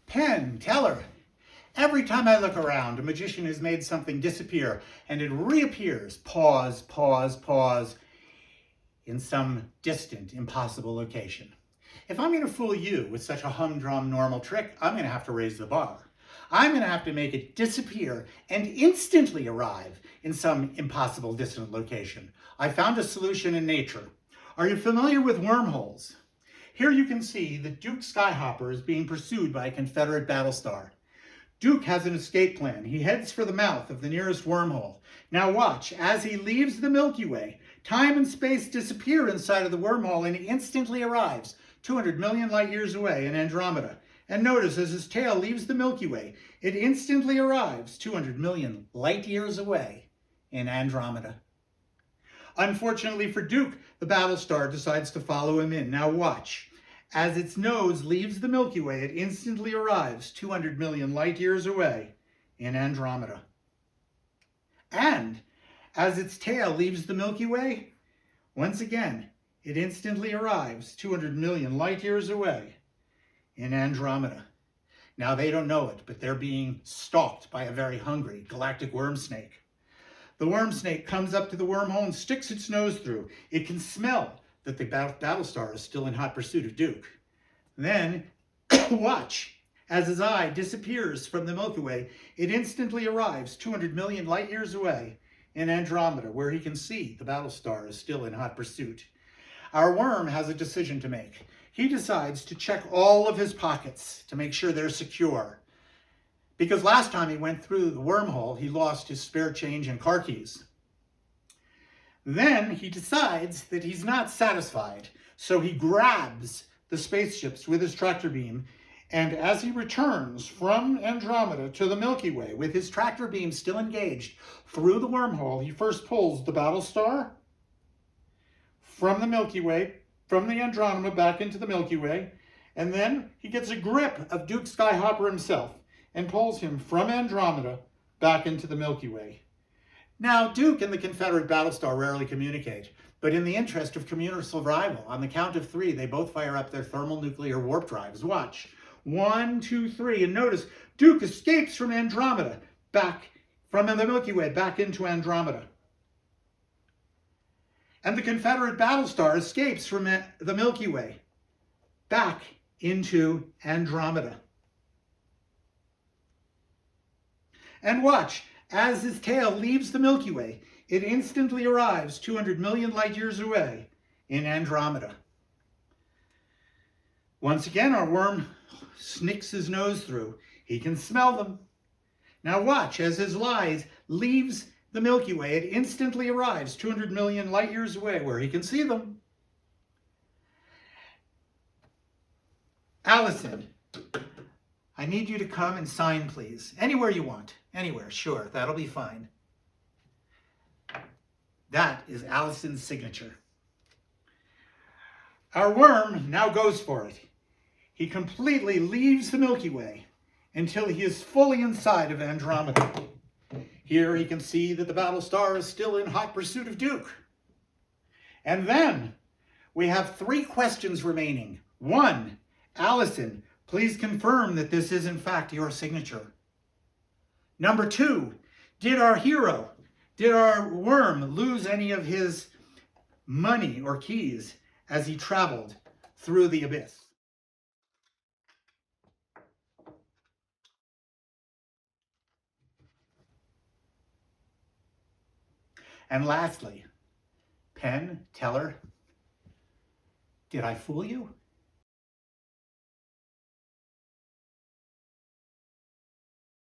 Penn, Teller. Every time I look around, a magician has made something disappear and it reappears, pause, pause, pause, in some distant, impossible location. If I'm going to fool you with such a humdrum normal trick, I'm going to have to raise the bar. I'm going to have to make it disappear and instantly arrive in some impossible distant location. I found a solution in nature. Are you familiar with wormholes? Here you can see that Duke Skyhopper is being pursued by a Confederate battlestar. Duke has an escape plan. He heads for the mouth of the nearest wormhole. Now watch, as he leaves the Milky Way, time and space disappear inside of the wormhole and he instantly arrives 200 million light years away in Andromeda. And notice, as his tail leaves the Milky Way, it instantly arrives 200 million light years away in Andromeda. Unfortunately for Duke, the battlestar decides to follow him in. Now watch. As its nose leaves the Milky Way, it instantly arrives 200 million light years away in Andromeda. And as its tail leaves the Milky Way, once again, it instantly arrives 200 million light years away in Andromeda. Now they don't know it, but they're being stalked by a very hungry galactic worm snake. The worm snake comes up to the wormhole and sticks its nose through. It can smell that the battlestar is still in hot pursuit of Duke. Then, watch, as his eye disappears from the Milky Way, it instantly arrives 200 million light years away in Andromeda, where he can see the battlestar is still in hot pursuit. Our worm has a decision to make. He decides to check all of his pockets to make sure they're secure. Because last time he went through the wormhole, he lost his spare change and car keys. Then he decides that he's not satisfied, so he grabs the spaceships with his tractor beam, and as he returns from Andromeda to the Milky Way with his tractor beam still engaged through the wormhole, he first pulls the battlestar from the Milky Way, from the Andromeda back into the Milky Way, and then he gets a grip of Duke Skyhopper himself and pulls him from Andromeda back into the Milky Way. Now, Duke and the Confederate battlestar rarely communicate, but in the interest of communal survival, on the count of 3, they both fire up their thermonuclear warp drives. Watch. 1, 2, 3, and notice Duke escapes from Andromeda, back from the Milky Way, back into Andromeda. And the Confederate battlestar escapes from the Milky Way, back into Andromeda. And watch, as his tail leaves the Milky Way, it instantly arrives 200 million light years away in Andromeda. Once again, our worm snicks his nose through. He can smell them. Now watch, as his lies leaves the Milky Way, it instantly arrives 200 million light years away where he can see them. Allison, I need you to come and sign, please. Anywhere you want. Anywhere, sure, that'll be fine. That is Allison's signature. Our worm now goes for it. He completely leaves the Milky Way until he is fully inside of Andromeda. Here he can see that the battlestar is still in hot pursuit of Duke. And then we have 3 questions remaining. 1, Allison, please confirm that this is in fact your signature. Number 2, did our worm lose any of his money or keys as he traveled through the abyss? And lastly, Penn, Teller, did I fool you?